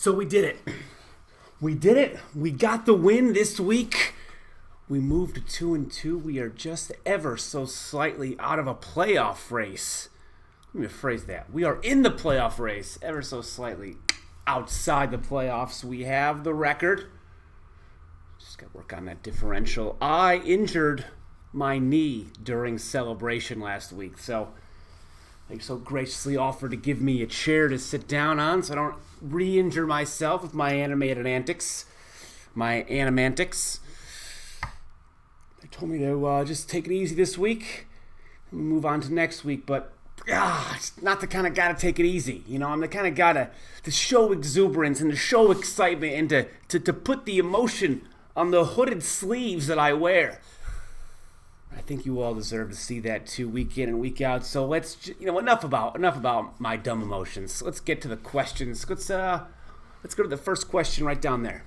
So we did it. We did it. We got the win this week. We moved to 2-2. We are just ever so slightly out of a playoff race. Let me rephrase that. We are in the playoff race, ever so slightly outside the playoffs. We have the record. Just got to work on that differential. I injured my knee during celebration last week, so they so graciously offered to give me a chair to sit down on so I don't re-injure myself with my animated antics. My animantics. They told me to just take it easy this week and move on to next week, but it's not the kind of guy to take it easy. You know, I'm the kind of guy to show exuberance and to show excitement and to put the emotion on the hooded sleeves that I wear. I think you all deserve to see that too, week in and week out. So let's, enough about my dumb emotions. Let's get to the questions. Let's go to the first question right down there.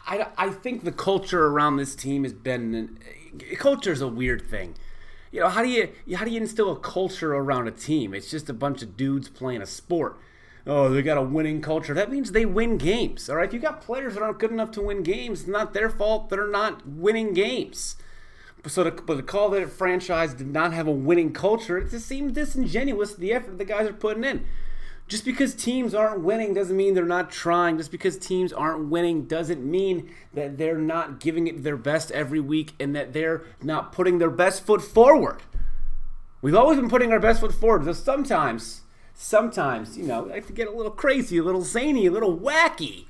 I think the culture around this team has been. Culture is a weird thing. How do you instill a culture around a team? It's just a bunch of dudes playing a sport. Oh, they got a winning culture. That means they win games, all right? If you got players that aren't good enough to win games, it's not their fault they're not winning games. But to call that a franchise did not have a winning culture, it just seems disingenuous, the effort the guys are putting in. Just because teams aren't winning doesn't mean they're not trying. Just because teams aren't winning doesn't mean that they're not giving it their best every week and that they're not putting their best foot forward. We've always been putting our best foot forward, so sometimes, I like to get a little crazy, a little zany, a little wacky.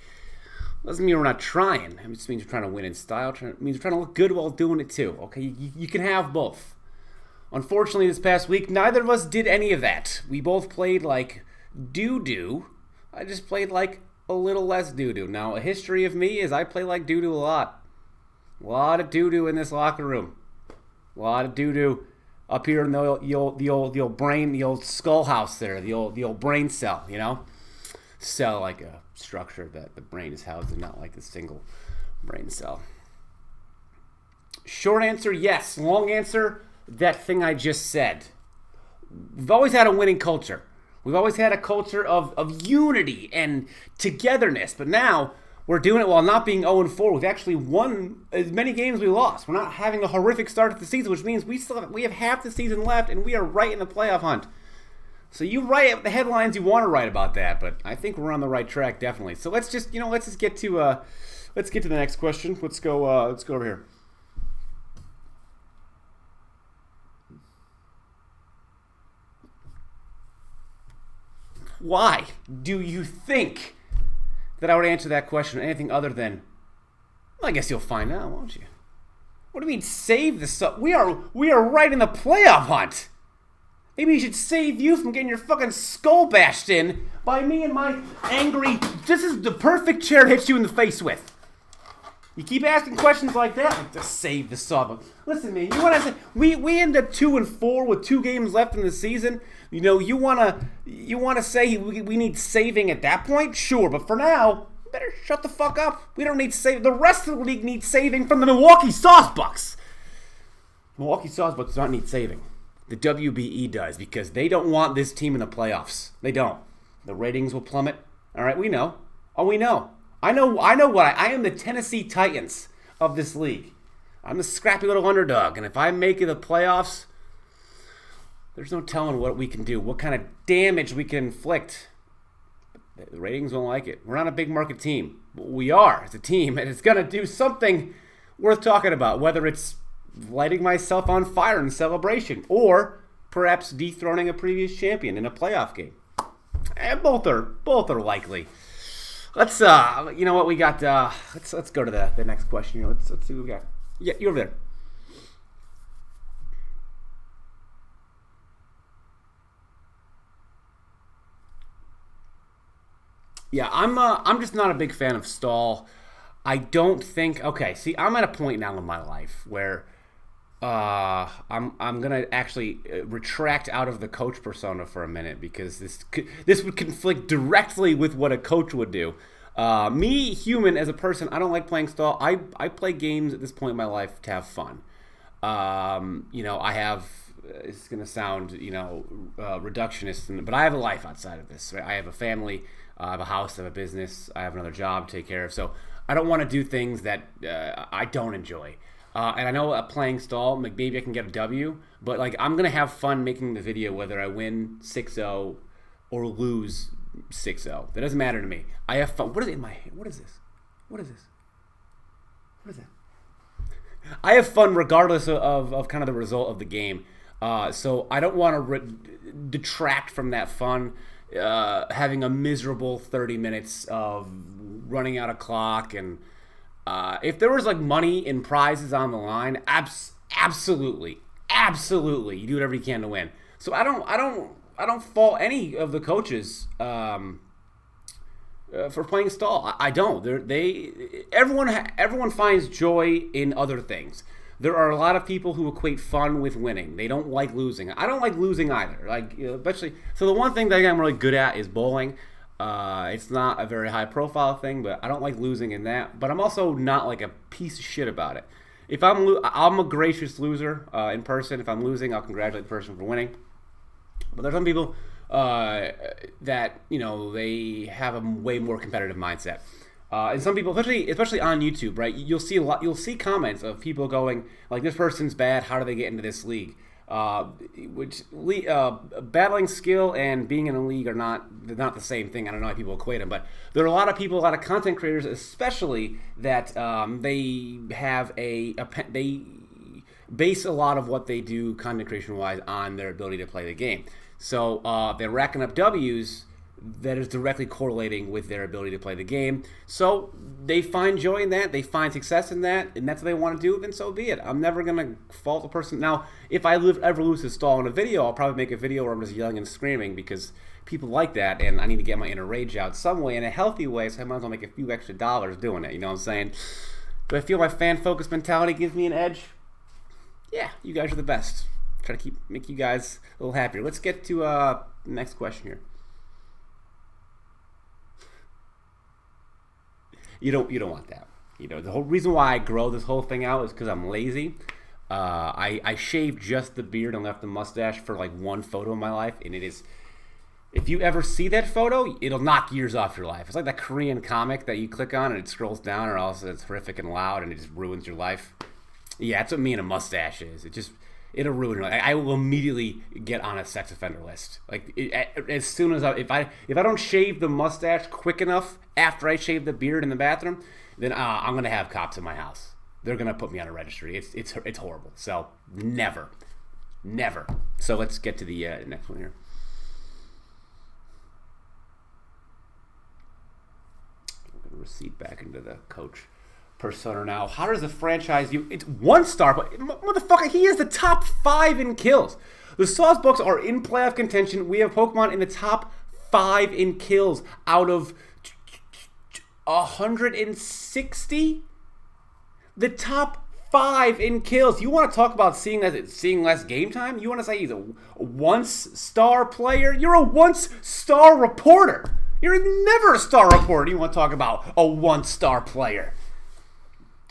Doesn't mean we're not trying. It just means you're trying to win in style. It means you're trying to look good while doing it too. Okay, you can have both. Unfortunately, this past week, neither of us did any of that. We both played like doo-doo. I just played like a little less doo-doo. Now, a history of me is I play like doo-doo a lot. A lot of doo-doo in this locker room. A lot of doo-doo up here in the old brain, the old skull house there, the old brain cell, cell like a structure that the brain is housed in, not like a single brain cell. Short answer, yes. Long answer, that thing I just said. We've always had a winning culture. We've always had a culture of unity and togetherness, but now we're doing it while not being 0-4. We've actually won as many games as we lost. We're not having a horrific start to the season, which means we have half the season left, and we are right in the playoff hunt. So you write the headlines you want to write about that, but I think we're on the right track, definitely. So let's just get to the next question. Let's go over here. Why do you think that I would answer that question anything other than, well, I guess you'll find out, won't you? What do you mean save the we are right in the playoff hunt. Maybe you should save you from getting your fucking skull bashed in by me and my angry, this is the perfect chair to hit you in the face with. You keep asking questions like that, like just save the Sawsbucks. Listen, man, you want to say we end up 2-4 with 2 games left in the season. You want to say we need saving at that point? Sure, but for now, you better shut the fuck up. We don't need saving. The rest of the league needs saving from the Milwaukee Sawsbucks. Milwaukee Sawsbucks does not need saving. The WBE does, because they don't want this team in the playoffs. They don't. The ratings will plummet. All right, we know. Oh, we know. I know what I am the Tennessee Titans of this league. I'm the scrappy little underdog, and if I make it the playoffs, there's no telling what we can do, what kind of damage we can inflict. The ratings won't like it. We're not a big market team, but we are as a team, and it's going to do something worth talking about, whether it's lighting myself on fire in celebration or perhaps dethroning a previous champion in a playoff game. And both are likely. Let's what we got. Let's go to the next question. Let's see what we got. Yeah, you over there. Yeah, I'm just not a big fan of Stahl. I don't think. Okay, see, I'm at a point now in my life where I'm gonna actually retract out of the coach persona for a minute, because this would conflict directly with what a coach would do. Me, human, as a person, I don't like playing stall. I play games at this point in my life to have fun. I have. It's gonna sound, reductionist, but I have a life outside of this. Right? I have a family. I have a house. I have a business. I have another job to take care of. So I don't want to do things that I don't enjoy. And I know playing stall, like maybe I can get a W, but like I'm gonna have fun making the video whether I win 6-0 or lose 6-0. That doesn't matter to me. I have fun. What is it in my hand? What is this? What is this? What is that? I have fun regardless of kind of the result of the game. So I don't want to detract from that fun, having a miserable 30 minutes of running out of clock. And if there was like money and prizes on the line, absolutely, you do whatever you can to win. So I don't fault any of the coaches for playing stall. I don't. Everyone finds joy in other things. There are a lot of people who equate fun with winning. They don't like losing. I don't like losing either. Especially. So the one thing that I'm really good at is bowling. It's not a very high profile thing, but I don't like losing in that. But I'm also not like a piece of shit about it. If I'm a gracious loser in person. If I'm losing, I'll congratulate the person for winning. But there's some people that they have a way more competitive mindset. And some people, especially on YouTube, right? You'll see comments of people going like, "This person's bad. How do they get into this league?" Battling skill and being in a league are not the same thing. I don't know how people equate them, but there are a lot of content creators, especially that they base a lot of what they do content creation wise on their ability to play the game. So they're racking up W's that is directly correlating with their ability to play the game. So they find joy in that, they find success in that, and that's what they want to do, then so be it. I'm never going to fault the person. Now, if I ever lose this stall in a video, I'll probably make a video where I'm just yelling and screaming because people like that, and I need to get my inner rage out some way, in a healthy way, so I might as well make a few extra dollars doing it, you know what I'm saying? Do I feel my fan-focused mentality gives me an edge? Yeah, you guys are the best. Try to make you guys a little happier. Let's get to the next question here. You don't want that. The whole reason why I grow this whole thing out is because I'm lazy. I shaved just the beard and left the mustache for like one photo in my life, and it is. If you ever see that photo, it'll knock years off your life. It's like that Korean comic that you click on and it scrolls down, or else it's horrific and loud and it just ruins your life. Yeah, that's what me and a mustache is. It'll ruin your life. I will immediately get on a sex offender list. As soon as if I don't shave the mustache quick enough after I shave the beard in the bathroom, then I'm gonna have cops in my house. They're gonna put me on a registry. It's horrible. So never. So let's get to the next one here. I'm gonna recede back into the coach persona now. How does the franchise view? It's 1 star, but motherfucker, he is the top 5 in kills. The Sawsbucks are in playoff contention. We have Pokemon in the top 5 in kills out of 160. The top 5 in kills. You want to talk about seeing less game time? You want to say he's a once-star player? You're a once-star reporter. You're never a star reporter. You want to talk about a one-star player?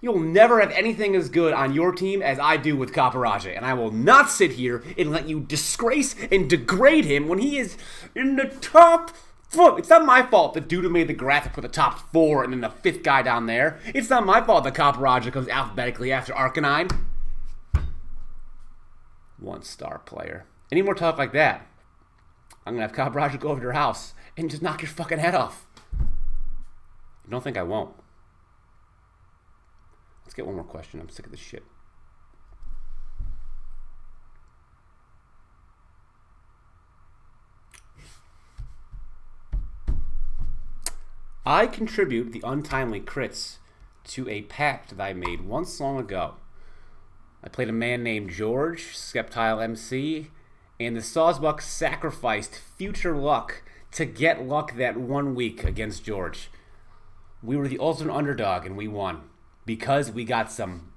You'll never have anything as good on your team as I do with Kaparaja, and I will not sit here and let you disgrace and degrade him when he is in the top 4. It's not my fault that Duda made the graphic for the top 4 and then the 5th guy down there. It's not my fault that Kaparaja comes alphabetically after Arcanine. 1-star player. Any more talk like that, I'm going to have Kaparaja go over to your house and just knock your fucking head off. You don't think I won't? Let's get one more question. I'm sick of this shit. I contribute the untimely crits to a pact that I made once long ago. I played a man named George, Skeptile MC, and the Sawsbucks sacrificed future luck to get luck that 1 week against George. We were the ultimate underdog, and we won. Because we got some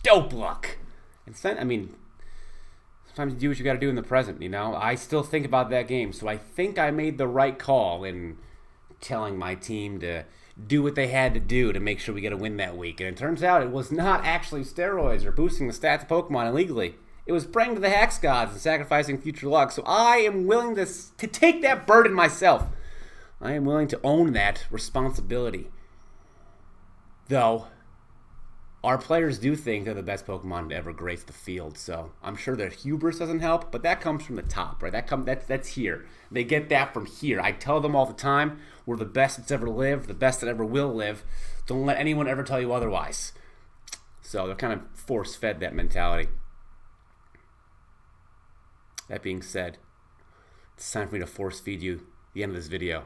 dope luck. And sometimes you do what you got to do in the present, I still think about that game. So I think I made the right call in telling my team to do what they had to do to make sure we get a win that week. And it turns out it was not actually steroids or boosting the stats of Pokemon illegally. It was praying to the Hex Gods and sacrificing future luck. So I am willing to take that burden myself. I am willing to own that responsibility. Though, our players do think they're the best Pokemon to ever grace the field, so I'm sure their hubris doesn't help, but that comes from the top, right? That's here. They get that from here. I tell them all the time, we're the best that's ever lived, the best that ever will live. Don't let anyone ever tell you otherwise. So they're kind of force-fed that mentality. That being said, it's time for me to force-feed you the end of this video.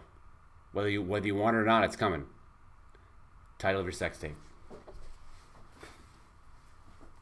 Whether you want it or not, it's coming. Title of your sex tape.